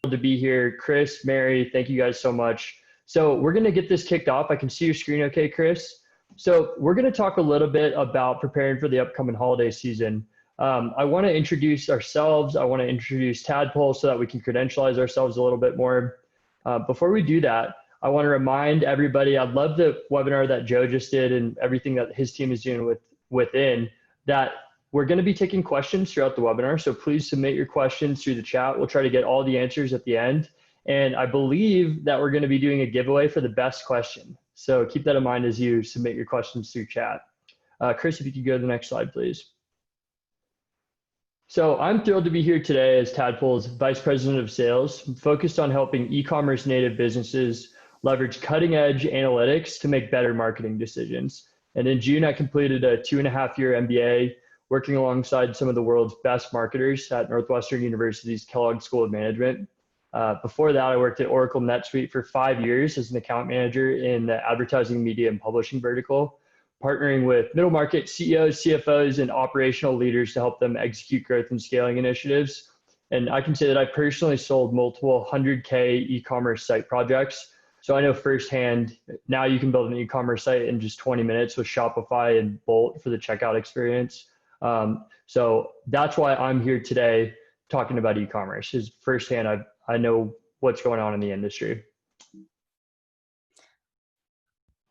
to be here. Chris, Mary, thank you guys so much. So we're going to get this kicked off. I can see your screen okay, Chris? So we're going to talk a little bit about preparing for the upcoming holiday season. I want to introduce ourselves. I want to introduce Tadpull so that we can credentialize ourselves a little bit more. Before we do that, I want to remind everybody, I love the webinar that Joe just did and everything that his team is doing within that. We're going to be taking questions throughout the webinar, so please submit your questions through the chat. We'll try to get all the answers at the end. And I believe that we're going to be doing a giveaway for the best question. So keep that in mind as you submit your questions through chat. Chris, if you could go to the next slide, please. So I'm thrilled to be here today as Tadpull's Vice President of Sales, focused on helping e-commerce native businesses leverage cutting-edge analytics to make better marketing decisions. And in June, I completed a 2.5-year MBA working alongside some of the world's best marketers at Northwestern University's Kellogg School of Management. Before that, I worked at Oracle NetSuite for 5 years as an account manager in the advertising, media, and publishing vertical, partnering with middle market CEOs, CFOs, and operational leaders to help them execute growth and scaling initiatives. And I can say that I personally sold multiple 100K e-commerce site projects. So I know firsthand, now you can build an e-commerce site in just 20 minutes with Shopify and Bolt for the checkout experience. So that's why I'm here today talking about e-commerce, is firsthand I know what's going on in the industry.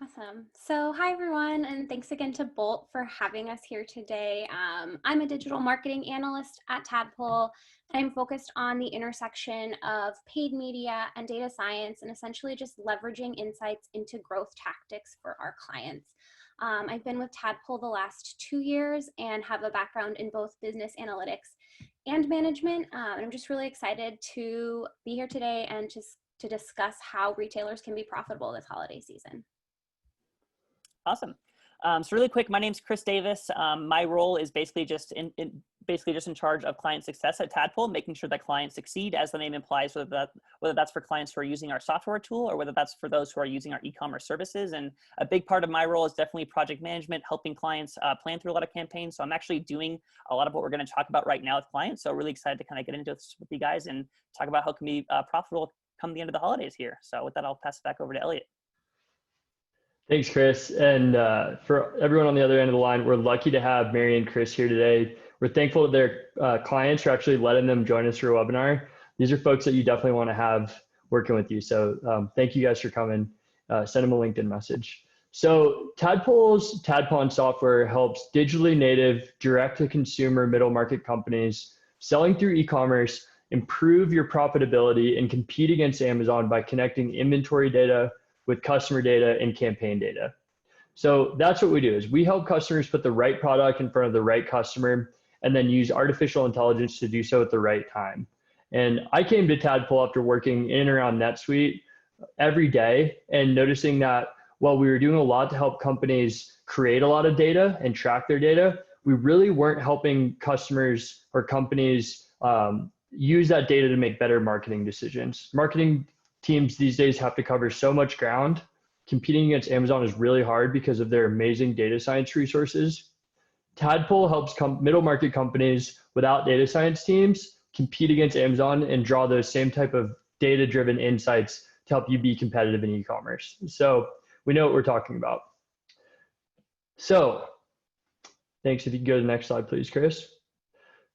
Awesome. So hi everyone, and thanks again to Bolt for having us here today. I'm a digital marketing analyst at Tadpull, and I'm focused on the intersection of paid media and data science, and essentially just leveraging insights into growth tactics for our clients. I've been with Tadpull the last 2 years and have a background in both business analytics and management. I'm just really excited to be here today and just to discuss how retailers can be profitable this holiday season. Awesome. So really quick, my name's Chris Davis. My role is basically just in charge of client success at Tadpull, making sure that clients succeed, as the name implies, whether that's for clients who are using our software tool or whether that's for those who are using our e-commerce services. And a big part of my role is definitely project management, helping clients plan through a lot of campaigns. So I'm actually doing a lot of what we're going to talk about right now with clients. So really excited to kind of get into this with you guys and talk about how it can be profitable come the end of the holidays here. So with that, I'll pass it back over to Elliot. Thanks, Chris. And for everyone on the other end of the line, we're lucky to have Mary and Chris here today. We're thankful that their clients are actually letting them join us through a webinar. These are folks that you definitely want to have working with you. So thank you guys for coming. Send them a LinkedIn message. So Tadpull's Tadpon software helps digitally native, direct-to-consumer middle market companies selling through e-commerce improve your profitability and compete against Amazon by connecting inventory data with customer data and campaign data. So that's what we do, is we help customers put the right product in front of the right customer and then use artificial intelligence to do so at the right time. And I came to Tadpull after working in and around NetSuite every day and noticing that while we were doing a lot to help companies create a lot of data and track their data, we really weren't helping customers or companies use that data to make better marketing decisions. Marketing teams these days have to cover so much ground. Competing against Amazon is really hard because of their amazing data science resources. Tadpull helps middle market companies without data science teams compete against Amazon and draw those same type of data-driven insights to help you be competitive in e-commerce. So we know what we're talking about. So thanks. If you can go to the next slide, please, Chris.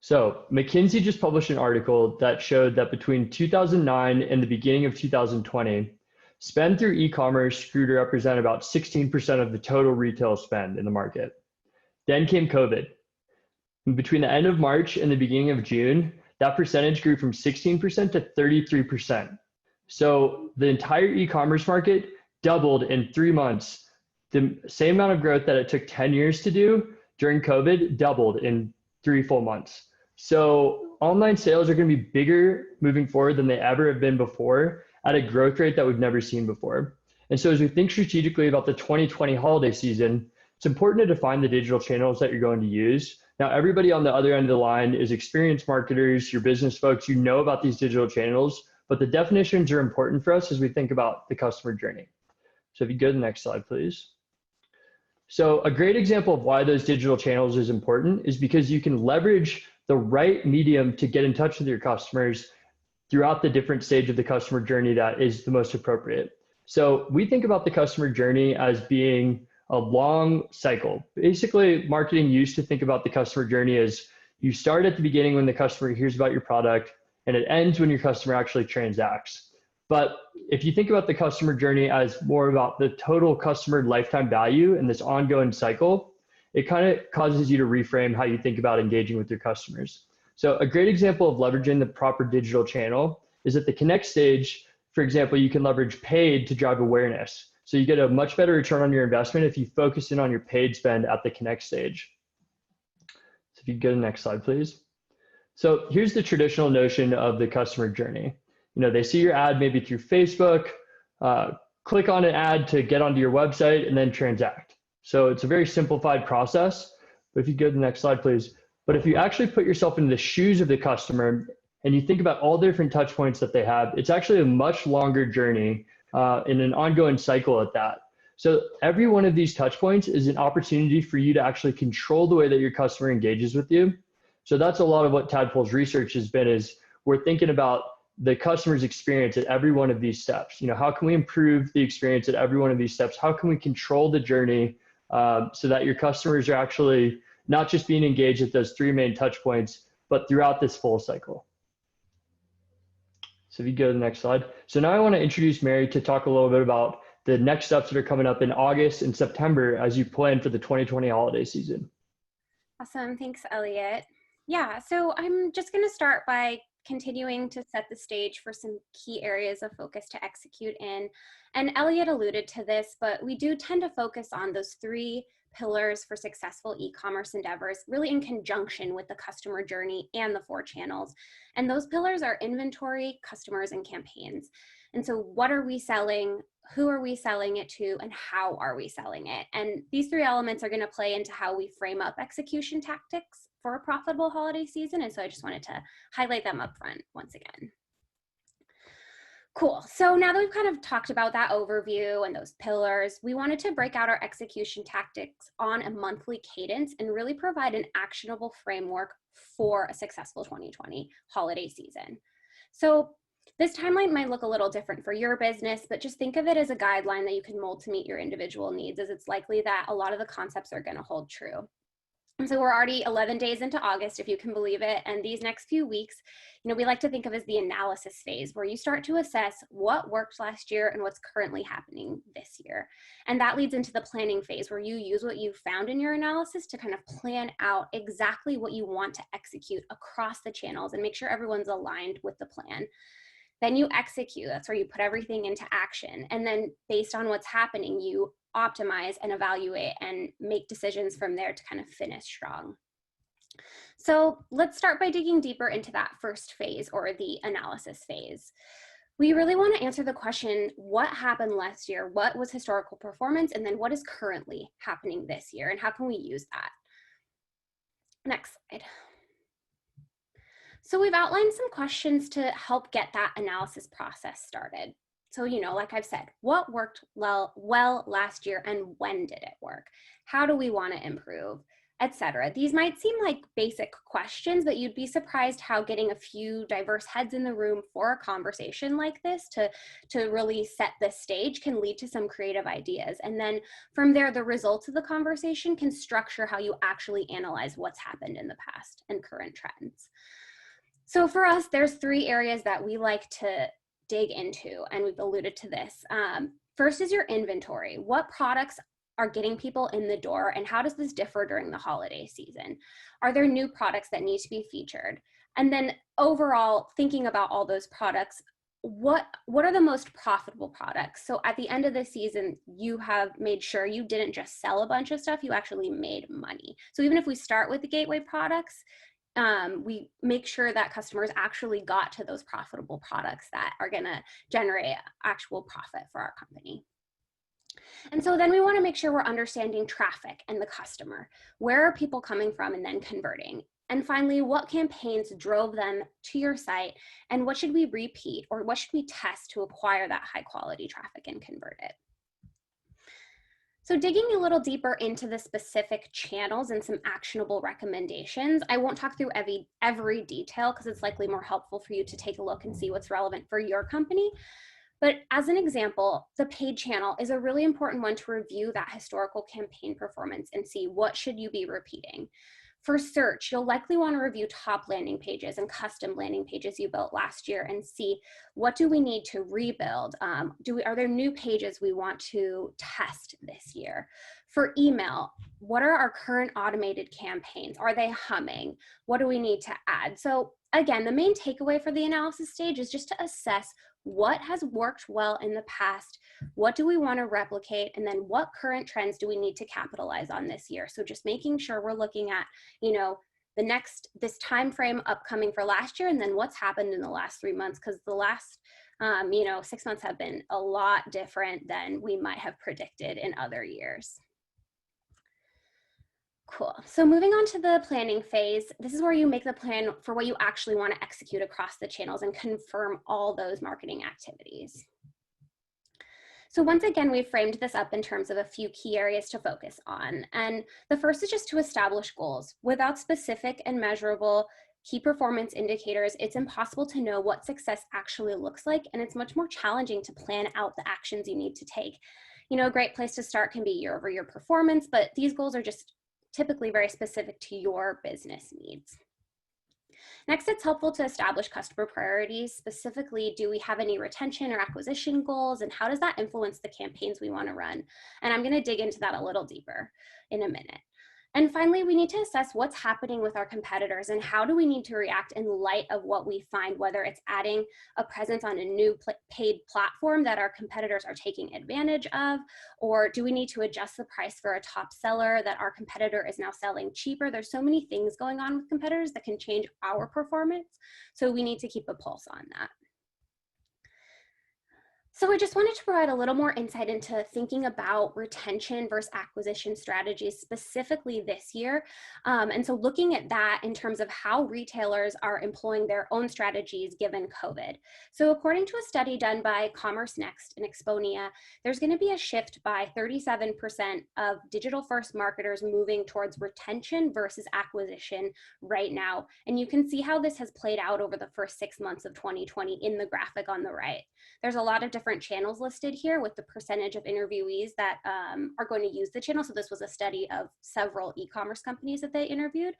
So McKinsey just published an article that showed that between 2009 and the beginning of 2020, spend through e-commerce grew to represent about 16% of the total retail spend in the market. Then came COVID. And between the end of March and the beginning of June, that percentage grew from 16% to 33%. So the entire e-commerce market doubled in 3 months. The same amount of growth that it took 10 years to do during COVID doubled in 3 full months. So online sales are going to be bigger moving forward than they ever have been before at a growth rate that we've never seen before. And so as we think strategically about the 2020 holiday season, it's important to define the digital channels that you're going to use. Now, everybody on the other end of the line is experienced marketers, your business folks, you know about these digital channels, but the definitions are important for us as we think about the customer journey. So if you go to the next slide, please. So a great example of why those digital channels is important is because you can leverage the right medium to get in touch with your customers throughout the different stage of the customer journey that is the most appropriate. So we think about the customer journey as being a long cycle. Basically, marketing used to think about the customer journey as you start at the beginning when the customer hears about your product, and it ends when your customer actually transacts. But if you think about the customer journey as more about the total customer lifetime value and this ongoing cycle, it kind of causes you to reframe how you think about engaging with your customers. So a great example of leveraging the proper digital channel is at the connect stage. For example, you can leverage paid to drive awareness. So you get a much better return on your investment if you focus in on your paid spend at the connect stage. So if you go to the next slide, please. So here's the traditional notion of the customer journey. They see your ad maybe through Facebook, click on an ad to get onto your website, and then transact. So it's a very simplified process. But if you go to the next slide, please. But if you actually put yourself into the shoes of the customer and you think about all the different touch points that they have, it's actually a much longer journey in an ongoing cycle at that. So every one of these touch points is an opportunity for you to actually control the way that your customer engages with you. So that's a lot of what Tadpull's research has been, is we're thinking about the customer's experience at every one of these steps. How can we improve the experience at every one of these steps? How can we control the journey so that your customers are actually not just being engaged at those three main touch points, but throughout this full cycle. So if you go to the next slide. So now I want to introduce Mary to talk a little bit about the next steps that are coming up in August and September as you plan for the 2020 holiday season. Awesome, thanks, Elliot. Yeah, so I'm just going to start by continuing to set the stage for some key areas of focus to execute in. And Elliot alluded to this, but we do tend to focus on those three pillars for successful e-commerce endeavors, really in conjunction with the customer journey and the 4 channels. And those pillars are inventory, customers, and campaigns. And so what are we selling? Who are we selling it to? And how are we selling it? And these 3 elements are going to play into how we frame up execution tactics for a profitable holiday season. And so I just wanted to highlight them up front once again. Cool. So now that we've kind of talked about that overview and those pillars, we wanted to break out our execution tactics on a monthly cadence and really provide an actionable framework for a successful 2020 holiday season. So this timeline might look a little different for your business, but just think of it as a guideline that you can mold to meet your individual needs, as it's likely that a lot of the concepts are going to hold true. And so we're already 11 days into August, if you can believe it. And these next few weeks, we like to think of as the analysis phase, where you start to assess what worked last year and what's currently happening this year. And that leads into the planning phase, where you use what you found in your analysis to kind of plan out exactly what you want to execute across the channels and make sure everyone's aligned with the plan. Then you execute. That's where you put everything into action. And then based on what's happening, you optimize and evaluate and make decisions from there to kind of finish strong. So let's start by digging deeper into that first phase, or the analysis phase. We really want to answer the question, what happened last year? What was historical performance? And then what is currently happening this year? And how can we use that? Next slide. So we've outlined some questions to help get that analysis process started. So, like I've said, what worked well last year and when did it work? How do we want to improve, etc. These might seem like basic questions, but you'd be surprised how getting a few diverse heads in the room for a conversation like this to really set the stage can lead to some creative ideas. And then from there, the results of the conversation can structure how you actually analyze what's happened in the past and current trends. So for us, there's 3 areas that we like to dig into, and we've alluded to this. First is your inventory. What products are getting people in the door, and how does this differ during the holiday season? Are there new products that need to be featured? And then overall, thinking about all those products, what are the most profitable products? So at the end of the season, you have made sure you didn't just sell a bunch of stuff, you actually made money. So even if we start with the gateway products, we make sure that customers actually got to those profitable products that are going to generate actual profit for our company. And so then we want to make sure we're understanding traffic and the customer. Where are people coming from and then converting? And finally, what campaigns drove them to your site, and what should we repeat or what should we test to acquire that high quality traffic and convert it? So digging a little deeper into the specific channels and some actionable recommendations, I won't talk through every detail because it's likely more helpful for you to take a look and see what's relevant for your company. But as an example, the paid channel is a really important one to review that historical campaign performance and see what should you be repeating. For search, you'll likely want to review top landing pages and custom landing pages you built last year and see what do we need to rebuild. Are there new pages we want to test this year? For email, what are our current automated campaigns? Are they humming? What do we need to add? So again, the main takeaway for the analysis stage is just to assess what has worked well in the past, what do we want to replicate, and then what current trends do we need to capitalize on this year. So just making sure we're looking at, this time frame upcoming for last year, and then what's happened in the last 3 months, because the last 6 months have been a lot different than we might have predicted in other years. Cool. So moving on to the planning phase, this is where you make the plan for what you actually want to execute across the channels and confirm all those marketing activities. So once again, we've framed this up in terms of a few key areas to focus on. And the first is just to establish goals. Without specific and measurable key performance indicators, it's impossible to know what success actually looks like, and it's much more challenging to plan out the actions you need to take. A great place to start can be year-over-year performance, but these goals are just typically very specific to your business needs. Next, it's helpful to establish customer priorities. Specifically, do we have any retention or acquisition goals, and how does that influence the campaigns we want to run? And I'm going to dig into that a little deeper in a minute. And finally, we need to assess what's happening with our competitors and how do we need to react in light of what we find, whether it's adding a presence on a new paid platform that our competitors are taking advantage of, or do we need to adjust the price for a top seller that our competitor is now selling cheaper? There's so many things going on with competitors that can change our performance, so we need to keep a pulse on that. So I just wanted to provide a little more insight into thinking about retention versus acquisition strategies specifically this year. And so looking at that in terms of how retailers are employing their own strategies given COVID. So according to a study done by Commerce Next and Exponia, there's going to be a shift by 37% of digital first marketers moving towards retention versus acquisition right now. And you can see how this has played out over the first 6 months of 2020 in the graphic on the right. There's a lot of different channels listed here with the percentage of interviewees that are going to use the channel. So this was a study of several e-commerce companies that they interviewed.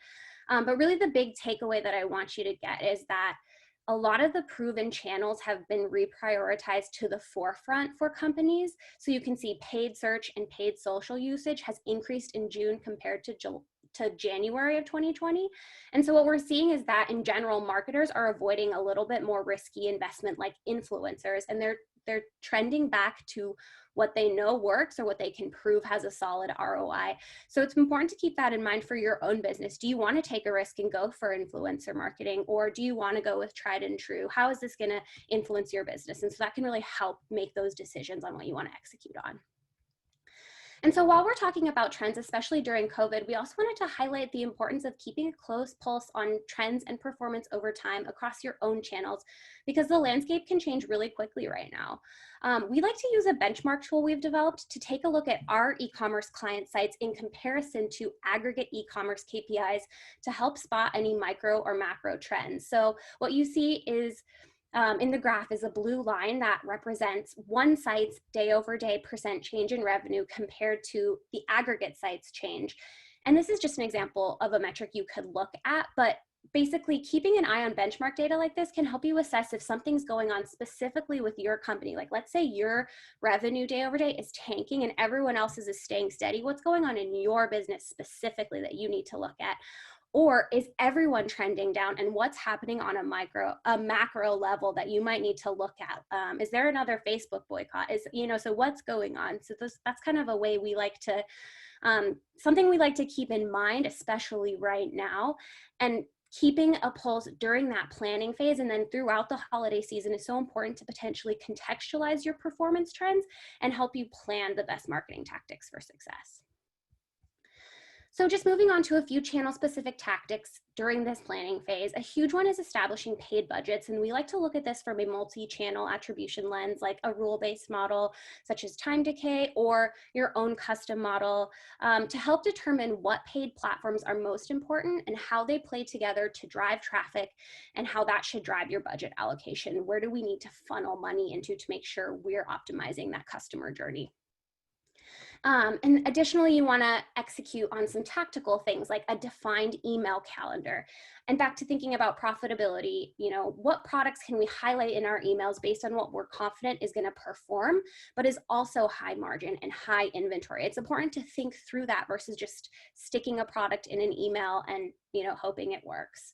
But really the big takeaway that I want you to get is that a lot of the proven channels have been reprioritized to the forefront for companies. So you can see paid search and paid social usage has increased in June compared to January of 2020. And so what we're seeing is that in general, marketers are avoiding a little bit more risky investment like influencers, and they're trending back to what they know works or what they can prove has a solid ROI. So it's important to keep that in mind for your own business. Do you want to take a risk and go for influencer marketing, or do you want to go with tried and true? How is this going to influence your business? And so that can really help make those decisions on what you want to execute on. And so while we're talking about trends, especially during COVID, we also wanted to highlight the importance of keeping a close pulse on trends and performance over time across your own channels, because the landscape can change really quickly right now. We like to use a benchmark tool we've developed to take a look at our e-commerce client sites in comparison to aggregate e-commerce KPIs to help spot any micro or macro trends. So what you see is in the graph is a blue line that represents one site's day over day % change in revenue compared to the aggregate site's change. And this is just an example of a metric you could look at, but basically keeping an eye on benchmark data like this can help you assess if something's going on specifically with your company. Like let's say your revenue day over day is tanking and everyone else's is staying steady. What's going on in your business specifically that you need to look at? Or is everyone trending down, and what's happening on a macro level that you might need to look at? Is there another Facebook boycott? So what's going on? So that's kind of a way we like to, something we like to keep in mind, especially right now. And keeping a pulse during that planning phase and then throughout the holiday season is so important to potentially contextualize your performance trends and help you plan the best marketing tactics for success. So just moving on to a few channel specific tactics during this planning phase, a huge one is establishing paid budgets. And we like to look at this from a multi-channel attribution lens, like a rule-based model, such as time decay, or your own custom model, to help determine what paid platforms are most important and how they play together to drive traffic and how that should drive your budget allocation. Where do we need to funnel money into to make sure we're optimizing that customer journey? And additionally, you want to execute on some tactical things like a defined email calendar. And back to thinking about profitability, what products can we highlight in our emails based on what we're confident is going to perform, but is also high margin and high inventory. It's important to think through that versus just sticking a product in an email and hoping it works.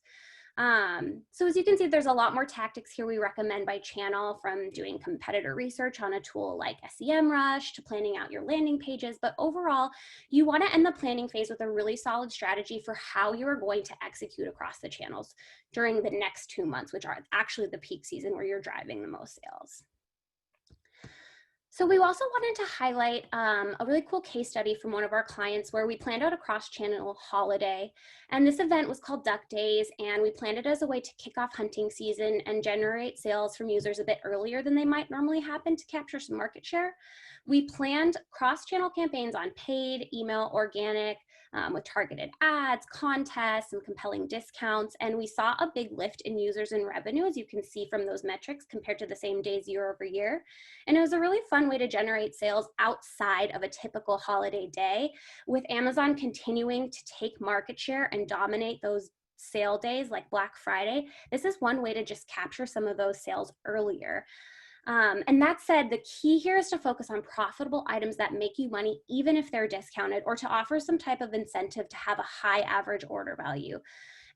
So as you can see, there's a lot more tactics here we recommend by channel, from doing competitor research on a tool like SEMrush to planning out your landing pages. But overall, you want to end the planning phase with a really solid strategy for how you are going to execute across the channels during the next 2 months, which are actually the peak season where you're driving the most sales. So we also wanted to highlight a really cool case study from one of our clients where we planned out a cross-channel holiday. And this event was called Duck Days, and we planned it as a way to kick off hunting season and generate sales from users a bit earlier than they might normally happen to capture some market share. We planned cross-channel campaigns on paid, email, organic, with targeted ads, contests, and compelling discounts. And we saw a big lift in users and revenue, as you can see from those metrics, compared to the same days year over year. And it was a really fun way to generate sales outside of a typical holiday day, with Amazon continuing to take market share and dominate those sale days like Black Friday. This is one way to just capture some of those sales earlier. And that said, the key here is to focus on profitable items that make you money, even if they're discounted, or to offer some type of incentive to have a high average order value.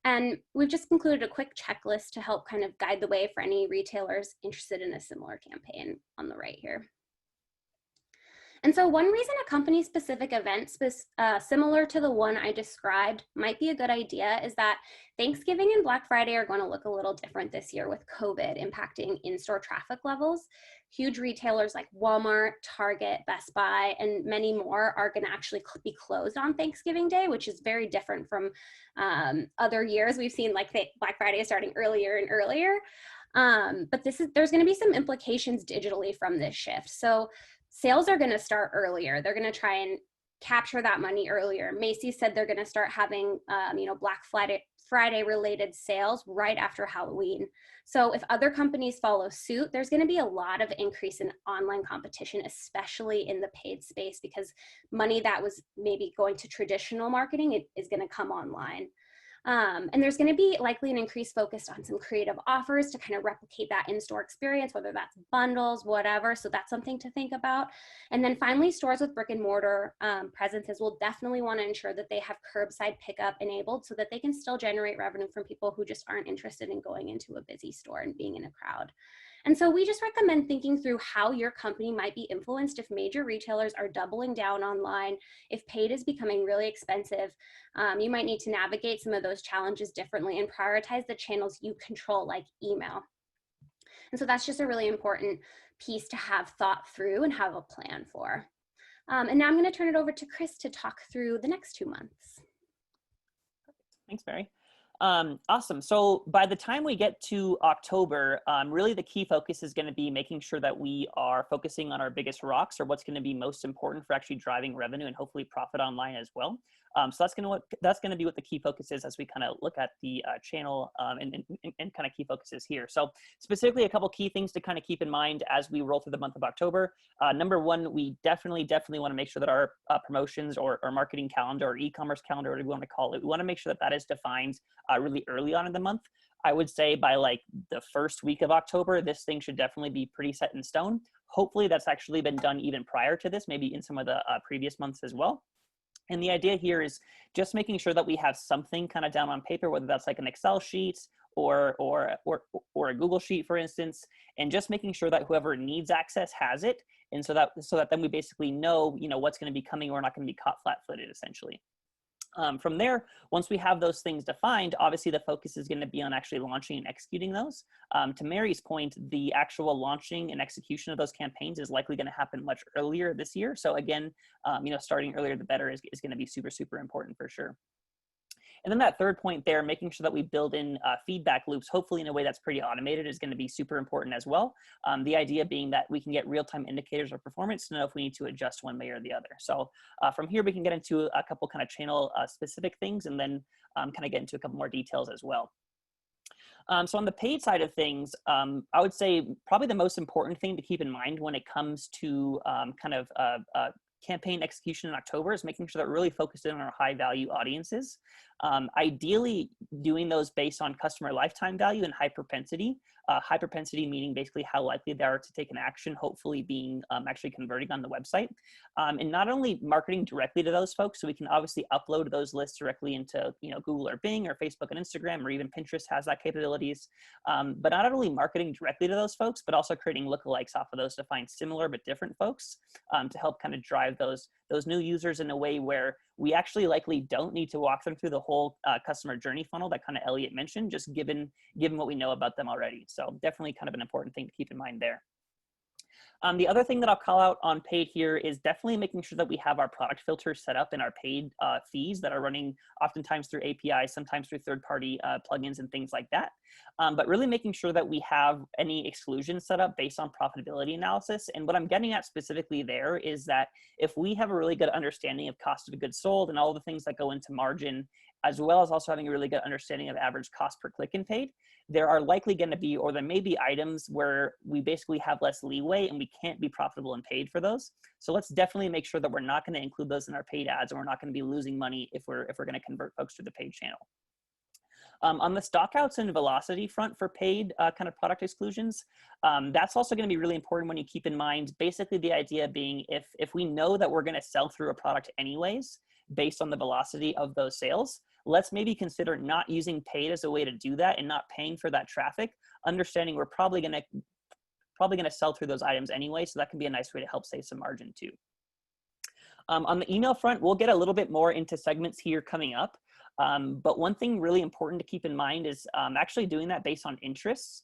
And we've just included a quick checklist to help kind of guide the way for any retailers interested in a similar campaign on the right here. And so one reason a company-specific event similar to the one I described might be a good idea is that Thanksgiving and Black Friday are going to look a little different this year, with COVID impacting in-store traffic levels. Huge retailers like Walmart, Target, Best Buy, and many more are going to actually be closed on Thanksgiving Day, which is very different from other years. We've seen like Black Friday is starting earlier and earlier. But there's going to be some implications digitally from this shift. So sales are going to start earlier. They're going to try and capture that money earlier. Macy's said they're going to start having, Black Friday related sales right after Halloween. So if other companies follow suit, there's going to be a lot of increase in online competition, especially in the paid space, because money that was maybe going to traditional marketing is going to come online. And there's going to be likely an increased focus on some creative offers to kind of replicate that in-store experience, whether that's bundles, whatever. So that's something to think about. And then finally, stores with brick and mortar presences will definitely want to ensure that they have curbside pickup enabled so that they can still generate revenue from people who just aren't interested in going into a busy store and being in a crowd. And so we just recommend thinking through how your company might be influenced if major retailers are doubling down online, if paid is becoming really expensive. You might need to navigate some of those challenges differently and prioritize the channels you control, like email. And so that's just a really important piece to have thought through and have a plan for. And now I'm going to turn it over to Chris to talk through the next 2 months. Thanks, Mary. Awesome. So by the time we get to October, really the key focus is going to be making sure that we are focusing on our biggest rocks, or what's going to be most important for actually driving revenue and hopefully profit online as well. So that's going to be what the key focus is as we kind of look at the channel and kind of key focuses here. So specifically, a couple key things to kind of keep in mind as we roll through the month of October. Number one, we definitely want to make sure that our promotions or marketing calendar or e-commerce calendar, whatever we want to call it, we want to make sure that that is defined really early on in the month. I would say by like the first week of October, this thing should definitely be pretty set in stone. Hopefully that's actually been done even prior to this, maybe in some of the previous months as well. And the idea here is just making sure that we have something kind of down on paper, whether that's like an Excel sheet or a Google sheet, for instance, and just making sure that whoever needs access has it. And so that then we basically know, what's going to be coming. We're not going to be caught flat-footed, essentially. From there, once we have those things defined, obviously the focus is going to be on actually launching and executing those. To Mary's point, the actual launching and execution of those campaigns is likely going to happen much earlier this year. So again, starting earlier the better is going to be super, super important for sure. And then that third point there, making sure that we build in feedback loops, hopefully in a way that's pretty automated, is going to be super important as well. The idea being that we can get real-time indicators of performance to know if we need to adjust one way or the other. So from here, we can get into a couple kind of channel specific things, and then kind of get into a couple more details as well. So on the paid side of things, I would say probably the most important thing to keep in mind when it comes to campaign execution in October is making sure that we're really focused in on our high value audiences. Ideally doing those based on customer lifetime value and high propensity meaning basically how likely they are to take an action, hopefully being actually converting on the website. And not only marketing directly to those folks, so we can obviously upload those lists directly into Google or Bing or Facebook and Instagram, or even Pinterest has that capabilities. But not only marketing directly to those folks, but also creating lookalikes off of those to find similar but different folks to help kind of drive those new users in a way where we actually likely don't need to walk them through the whole customer journey funnel that kind of Elliot mentioned, just given what we know about them already. So definitely kind of an important thing to keep in mind there. The other thing that I'll call out on paid here is definitely making sure that we have our product filters set up in our paid fees that are running oftentimes through APIs, sometimes through third-party plugins and things like that. But really making sure that we have any exclusions set up based on profitability analysis. And what I'm getting at specifically there is that if we have a really good understanding of cost of goods sold and all the things that go into margin, as well as also having a really good understanding of average cost per click in paid, there are likely going to be, or there may be items where we basically have less leeway and we can't be profitable and paid for those. So let's definitely make sure that we're not going to include those in our paid ads, and we're not going to be losing money if we're going to convert folks to the paid channel. On the stockouts and velocity front for paid kind of product exclusions, that's also going to be really important when you keep in mind, basically the idea being if we know that we're going to sell through a product anyways, based on the velocity of those sales, let's maybe consider not using paid as a way to do that and not paying for that traffic, understanding we're probably going to sell through those items anyway. So that can be a nice way to help save some margin too. On the email front, we'll get a little bit more into segments here coming up. But one thing really important to keep in mind is actually doing that based on interests.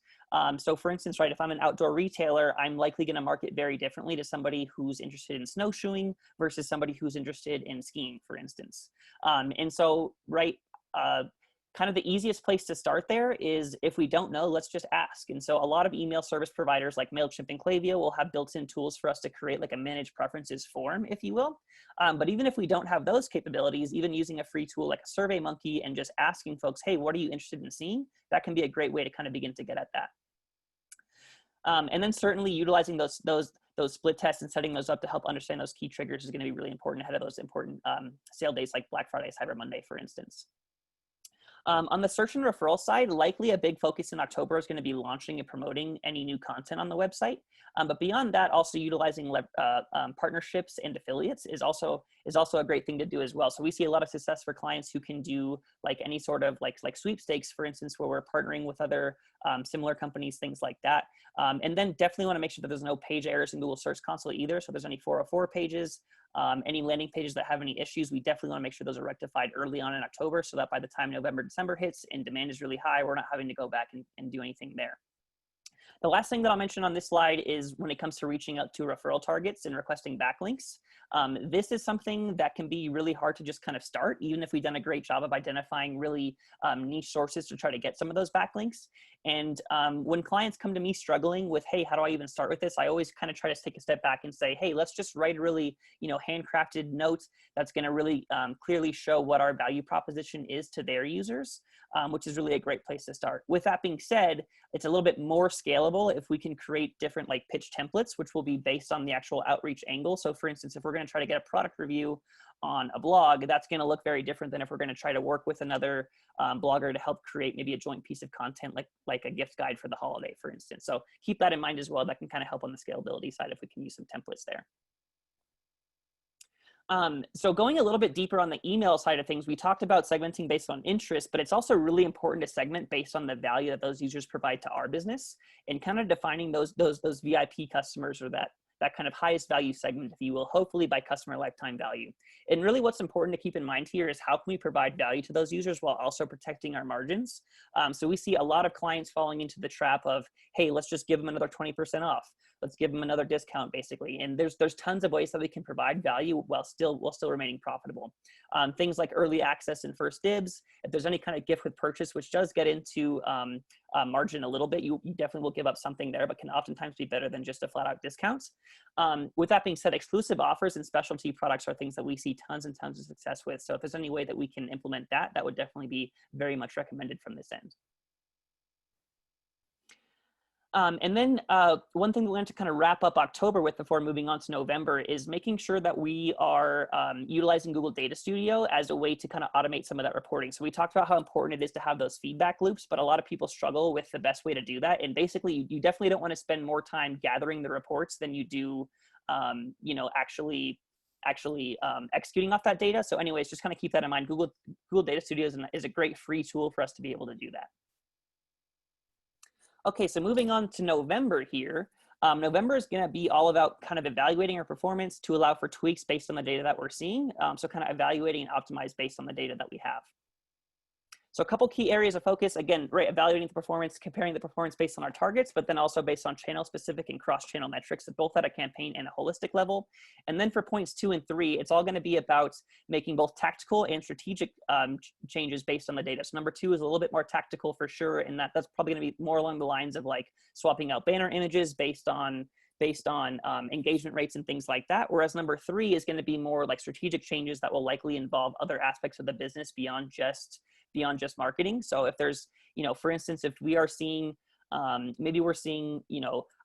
So for instance, right, if I'm an outdoor retailer, I'm likely going to market very differently to somebody who's interested in snowshoeing versus somebody who's interested in skiing, for instance. And so, right, kind of the easiest place to start there is if we don't know, let's just ask. And so a lot of email service providers like MailChimp and Klaviyo will have built-in tools for us to create like a manage preferences form, if you will. But even if we don't have those capabilities, even using a free tool like a SurveyMonkey and just asking folks, hey, what are you interested in seeing? That can be a great way to kind of begin to get at that. And then certainly utilizing those split tests and setting those up to help understand those key triggers is going to be really important ahead of those important sale days like Black Friday, Cyber Monday, for instance. On the search and referral side, likely a big focus in October is going to be launching and promoting any new content on the website. But beyond that, also utilizing partnerships and affiliates is also a great thing to do as well. So we see a lot of success for clients who can do like any sort of like sweepstakes, for instance, where we're partnering with other similar companies, things like that. And then definitely want to make sure that there's no page errors in Google Search Console either. So if there's any 404 pages, any landing pages that have any issues, we definitely want to make sure those are rectified early on in October so that by the time November, December hits and demand is really high, we're not having to go back and do anything there. The last thing that I'll mention on this slide is when it comes to reaching out to referral targets and requesting backlinks. This is something that can be really hard to just kind of start, even if we've done a great job of identifying really niche sources to try to get some of those backlinks. And when clients come to me struggling with, hey, how do I even start with this? I always kind of try to take a step back and say, hey, let's just write a really, handcrafted note that's going to really clearly show what our value proposition is to their users, which is really a great place to start. With that being said, it's a little bit more scalable if we can create different like pitch templates, which will be based on the actual outreach angle. So for instance, if we're going to try to get a product review on a blog, that's going to look very different than if we're going to try to work with another blogger to help create maybe a joint piece of content like a gift guide for the holiday, for instance. So keep that in mind as well. That can kind of help on the scalability side if we can use some templates there. So going a little bit deeper on the email side of things, we talked about segmenting based on interest, but it's also really important to segment based on the value that those users provide to our business and kind of defining those VIP customers or that that kind of highest value segment, if you will, hopefully by customer lifetime value. And really what's important to keep in mind here is how can we provide value to those users while also protecting our margins. So we see a lot of clients falling into the trap of, hey, let's just give them another 20% off. Let's give them another discount, basically. And there's tons of ways that we can provide value while still remaining profitable. Things like early access and first dibs. If there's any kind of gift with purchase, which does get into margin a little bit, you definitely will give up something there, but can oftentimes be better than just a flat out discount. With that being said, exclusive offers and specialty products are things that we see tons and tons of success with. So if there's any way that we can implement that, that would definitely be very much recommended from this end. And then one thing we want to kind of wrap up October with before moving on to November is making sure that we are utilizing Google Data Studio as a way to kind of automate some of that reporting. So we talked about how important it is to have those feedback loops, but a lot of people struggle with the best way to do that. And basically, you definitely don't want to spend more time gathering the reports than you do, actually executing off that data. So anyways, just kind of keep that in mind. Google Data Studio is a great free tool for us to be able to do that. Okay, so moving on to November here. November is going to be all about kind of evaluating our performance to allow for tweaks based on the data that we're seeing. So kind of evaluating and optimize based on the data that we have. So a couple key areas of focus, again, right, evaluating the performance, comparing the performance based on our targets, but then also based on channel specific and cross-channel metrics, both at a campaign and a holistic level. And then for points 2 and 3, it's all going to be about making both tactical and strategic changes based on the data. So number 2 is a little bit more tactical for sure, and that's probably going to be more along the lines of like swapping out banner images based on engagement rates and things like that. Whereas number 3 is going to be more like strategic changes that will likely involve other aspects of the business beyond just marketing. So if there's, for instance, if we are seeing, maybe we're seeing,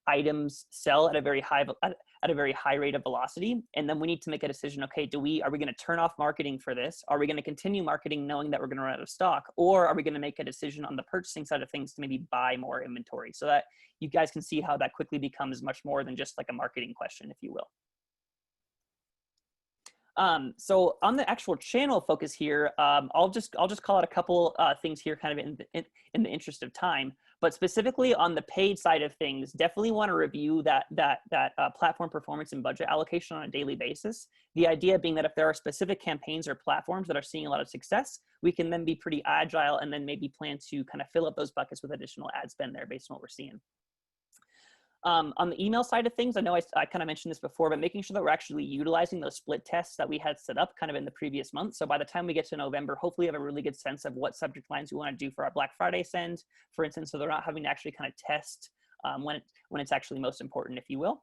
items sell at a very high rate of velocity, and then we need to make a decision. Okay, are we going to turn off marketing for this? Are we going to continue marketing knowing that we're going to run out of stock, or are we going to make a decision on the purchasing side of things to maybe buy more inventory? So that you guys can see how that quickly becomes much more than just like a marketing question, if you will. So on the actual channel focus here, I'll just call out a couple things here kind of in the interest of time, but specifically on the paid side of things, definitely want to review that platform performance and budget allocation on a daily basis. The idea being that if there are specific campaigns or platforms that are seeing a lot of success, we can then be pretty agile and then maybe plan to kind of fill up those buckets with additional ad spend there based on what we're seeing. On the email side of things, I know I kind of mentioned this before, but making sure that we're actually utilizing those split tests that we had set up kind of in the previous month. So by the time we get to November, hopefully we have a really good sense of what subject lines we want to do for our Black Friday send, for instance, so they're not having to actually kind of test when it's actually most important, if you will.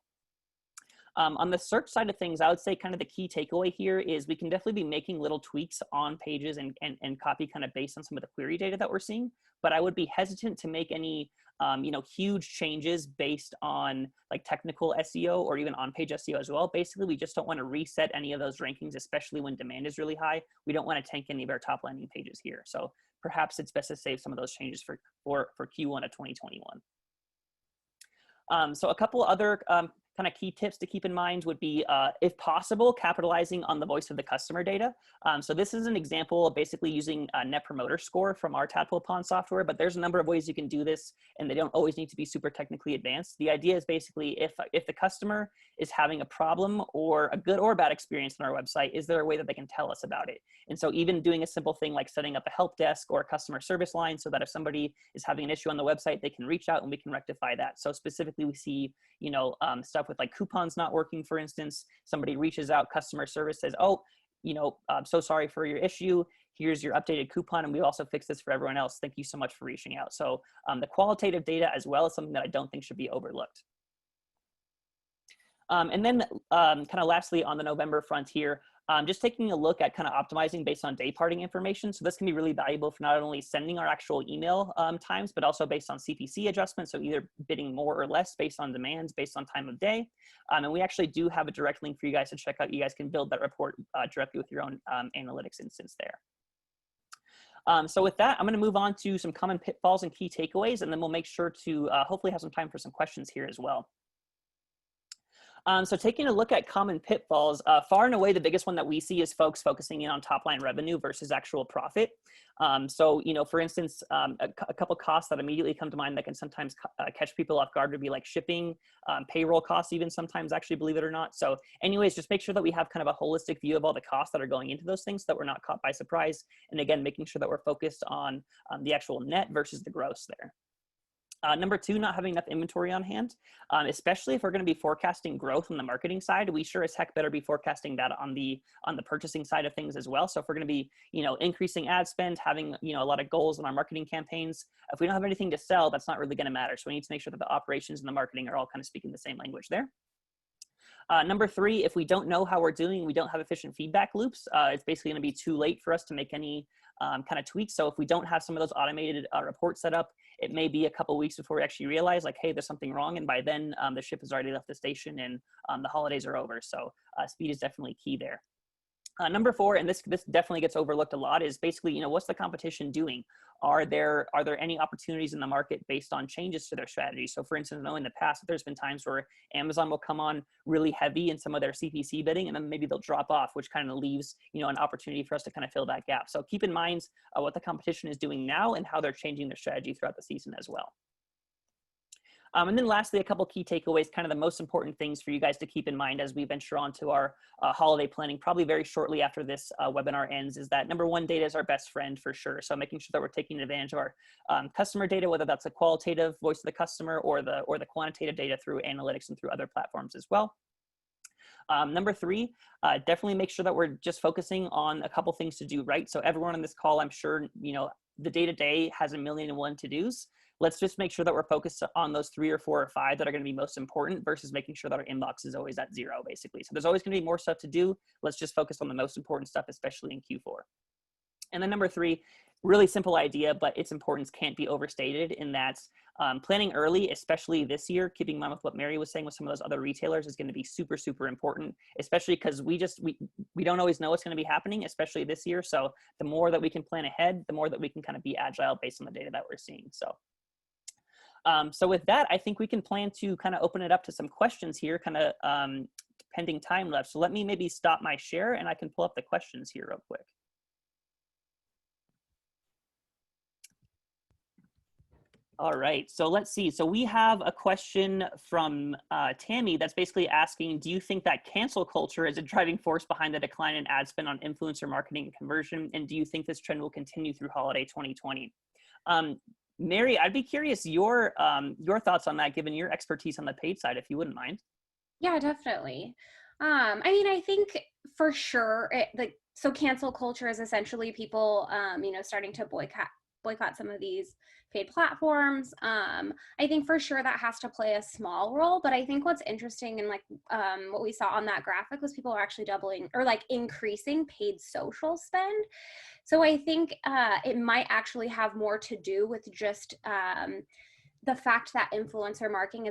On the search side of things, I would say kind of the key takeaway here is we can definitely be making little tweaks on pages and copy kind of based on some of the query data that we're seeing, but I would be hesitant to make any huge changes based on like technical SEO or even on-page SEO as well. Basically, we just don't want to reset any of those rankings, especially when demand is really high. We don't want to tank any of our top landing pages here. So perhaps it's best to save some of those changes for Q1 of 2021. So a couple other kind of key tips to keep in mind would be, if possible, capitalizing on the voice of the customer data. So this is an example of basically using a Net Promoter Score from our Tadpull Pond software, but there's a number of ways you can do this, and they don't always need to be super technically advanced. The idea is basically if the customer is having a problem or a good or bad experience on our website, is there a way that they can tell us about it? And so even doing a simple thing like setting up a help desk or a customer service line so that if somebody is having an issue on the website, they can reach out and we can rectify that. So specifically we see, stuff with like coupons not working, for instance. Somebody reaches out, customer service says, oh, I'm so sorry for your issue. Here's your updated coupon, and we also fix this for everyone else. Thank you so much for reaching out. So the qualitative data as well is something that I don't think should be overlooked. And then kind of lastly on the November front here, just taking a look at kind of optimizing based on day parting information. So this can be really valuable for not only sending our actual email times, but also based on CPC adjustments. So either bidding more or less based on demands, based on time of day. And we actually do have a direct link for you guys to check out. You guys can build that report directly with your own analytics instance there. So with that, I'm going to move on to some common pitfalls and key takeaways, and then we'll make sure to hopefully have some time for some questions here as well. So taking a look at common pitfalls, far and away the biggest one that we see is folks focusing in on top line revenue versus actual profit. So, for instance, a couple costs that immediately come to mind that can sometimes catch people off guard would be like shipping, payroll costs, even sometimes, actually, believe it or not. So anyways, just make sure that we have kind of a holistic view of all the costs that are going into those things so that we're not caught by surprise. And again, making sure that we're focused on the actual net versus the gross there. Number two, not having enough inventory on hand, especially if we're going to be forecasting growth on the marketing side. We sure as heck better be forecasting that on the purchasing side of things as well. So if we're going to be, increasing ad spend, having, a lot of goals in our marketing campaigns, if we don't have anything to sell, that's not really going to matter. So we need to make sure that the operations and the marketing are all kind of speaking the same language there. Number three, if we don't know how we're doing, we don't have efficient feedback loops, it's basically going to be too late for us to make any kind of tweaks. So if we don't have some of those automated reports set up, it may be a couple weeks before we actually realize like, hey, there's something wrong. And by then the ship has already left the station and the holidays are over. So speed is definitely key there. Number four, and this definitely gets overlooked a lot, is basically, what's the competition doing? Are there any opportunities in the market based on changes to their strategy? So for instance, I know in the past, there's been times where Amazon will come on really heavy in some of their CPC bidding, and then maybe they'll drop off, which kind of leaves, an opportunity for us to kind of fill that gap. So keep in mind what the competition is doing now and how they're changing their strategy throughout the season as well. And then lastly, a couple key takeaways, kind of the most important things for you guys to keep in mind as we venture on to our holiday planning, probably very shortly after this webinar ends, is that number one, data is our best friend for sure. So making sure that we're taking advantage of our customer data, whether that's a qualitative voice of the customer or the quantitative data through analytics and through other platforms as well. Number three, definitely make sure that we're just focusing on a couple things to do right. So everyone on this call, I'm sure, the day-to-day has a million and one to-dos. Let's just make sure that we're focused on those 3 or 4 or 5 that are going to be most important versus making sure that our inbox is always at 0, basically. So there's always going to be more stuff to do. Let's just focus on the most important stuff, especially in Q4. And then number 3, really simple idea, but its importance can't be overstated in that planning early, especially this year, keeping in mind with what Mary was saying with some of those other retailers, is going to be super, super important, especially because we don't always know what's going to be happening, especially this year. So the more that we can plan ahead, the more that we can kind of be agile based on the data that we're seeing. So with that, I think we can plan to kind of open it up to some questions here, kind of pending time left. So let me maybe stop my share and I can pull up the questions here real quick. All right, so let's see. So we have a question from Tammy that's basically asking, do you think that cancel culture is a driving force behind the decline in ad spend on influencer marketing and conversion? And do you think this trend will continue through holiday 2020? Mary, I'd be curious your thoughts on that, given your expertise on the paid side, if you wouldn't mind. Yeah, definitely. I think for sure, so cancel culture is essentially people, starting to boycott some of these paid platforms. I think for sure that has to play a small role, but I think what's interesting and what we saw on that graphic was people are actually doubling or increasing paid social spend. So I think it might actually have more to do with just the fact that influencer marketing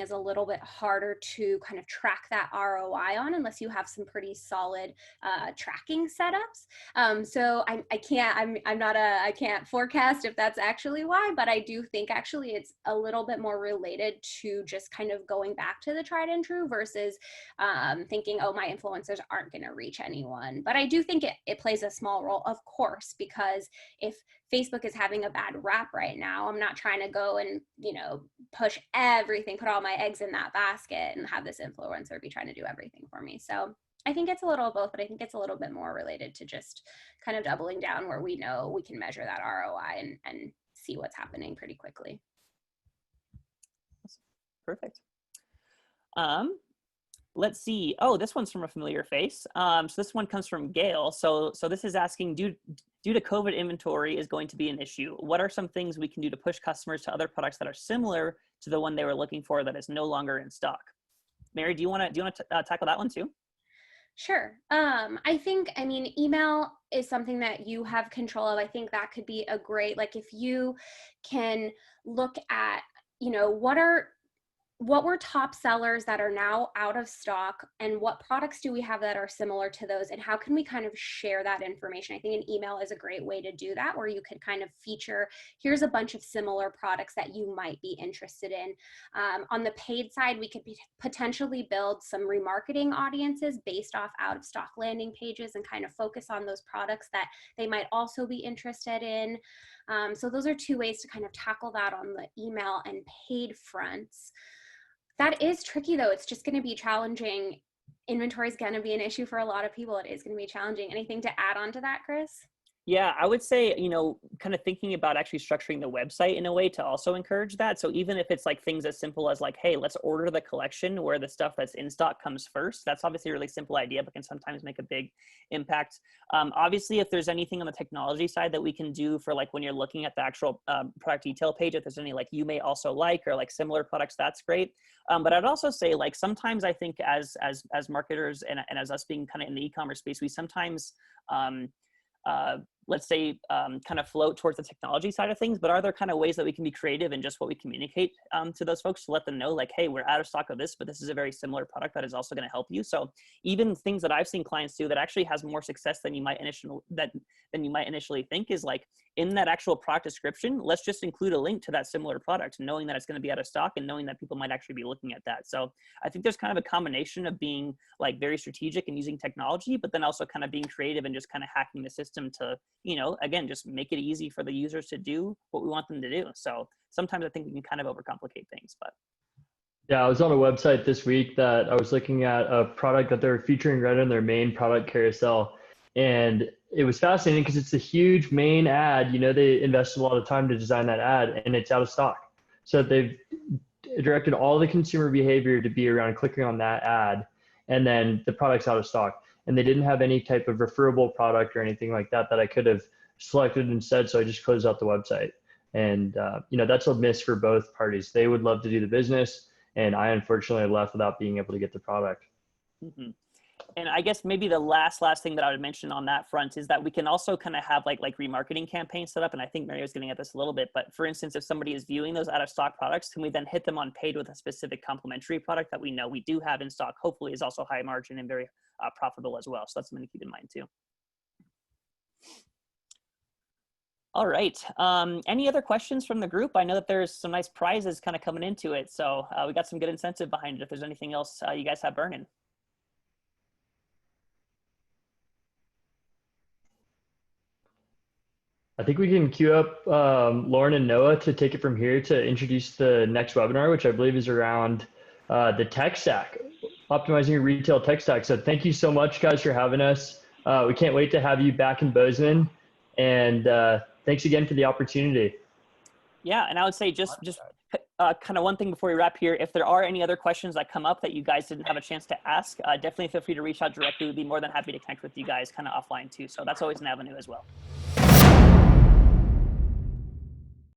is a little bit harder to kind of track that ROI on unless you have some pretty solid tracking setups. So I can't forecast if that's actually why, but I do think actually it's a little bit more related to just kind of going back to the tried and true versus thinking, oh, my influencers aren't going to reach anyone. But I do think it plays a small role, of course, because if Facebook is having a bad rap right now, I'm not trying to go and, push everything, put all my eggs in that basket and have this influencer be trying to do everything for me. So I think it's a little of both, but I think it's a little bit more related to just kind of doubling down where we know we can measure that ROI and see what's happening pretty quickly. Perfect. Let's see. Oh, this one's from a familiar face. So this one comes from Gail. So this is asking, due to COVID, inventory is going to be an issue. What are some things we can do to push customers to other products that are similar to the one they were looking for that is no longer in stock? Mary, do you want to tackle that one too? Sure. I think, email is something that you have control of. I think that could be a great, if you can look at, what are what were top sellers that are now out of stock, and what products do we have that are similar to those, and how can we kind of share that information? I think an email is a great way to do that, where you could kind of feature, here's a bunch of similar products that you might be interested in. On the paid side, we could potentially build some remarketing audiences based off out of stock landing pages and kind of focus on those products that they might also be interested in. So those are two ways to kind of tackle that on the email and paid fronts. That is tricky though. It's just going to be challenging. Inventory is going to be an issue for a lot of people. It is going to be challenging. Anything to add on to that, Chris? Yeah, I would say, kind of thinking about actually structuring the website in a way to also encourage that. So even if it's like things as simple as like, hey, let's order the collection where the stuff that's in stock comes first. That's obviously a really simple idea, but can sometimes make a big impact. Obviously, if there's anything on the technology side that we can do for like when you're looking at the actual product detail page, if there's any like you may also like or like similar products, that's great. But I'd also say like sometimes I think as marketers and as us being kind of in the e-commerce space, we sometimes let's say, kind of float towards the technology side of things, but are there kind of ways that we can be creative in just what we communicate to those folks to let them know like, hey, we're out of stock of this, but this is a very similar product that is also going to help you. So even things that I've seen clients do that actually has more success than you might initially think is like in that actual product description, let's just include a link to that similar product, knowing that it's going to be out of stock and knowing that people might actually be looking at that. So I think there's kind of a combination of being like very strategic and using technology, but then also kind of being creative and just kind of hacking the system to, again, just make it easy for the users to do what we want them to do. So sometimes I think we can kind of overcomplicate things, but. Yeah, I was on a website this week that I was looking at a product that they're featuring right in their main product carousel. And it was fascinating because it's a huge main ad. They invested a lot of time to design that ad and it's out of stock. So they've directed all the consumer behavior to be around clicking on that ad, and then the product's out of stock. And they didn't have any type of referable product or anything like that I could have selected instead. So I just closed out the website. And, that's a miss for both parties. They would love to do the business, and I unfortunately left without being able to get the product. Mm-hmm. And I guess maybe the last thing that I would mention on that front is that we can also kind of have like remarketing campaigns set up. And I think Mario's getting at this a little bit, but for instance, if somebody is viewing those out of stock products, can we then hit them on paid with a specific complementary product that we know we do have in stock, hopefully is also high margin and very profitable as well. So that's something to keep in mind too. All right. Any other questions from the group? I know that there's some nice prizes kind of coming into it. So we got some good incentive behind it. If there's anything else you guys have burning. I think we can queue up Lauren and Noah to take it from here to introduce the next webinar, which I believe is around the tech stack, optimizing your retail tech stack. So thank you so much, guys, for having us. We can't wait to have you back in Bozeman. And thanks again for the opportunity. Yeah, and I would say just kind of one thing before we wrap here, if there are any other questions that come up that you guys didn't have a chance to ask, definitely feel free to reach out directly. We'd be more than happy to connect with you guys kind of offline too. So that's always an avenue as well.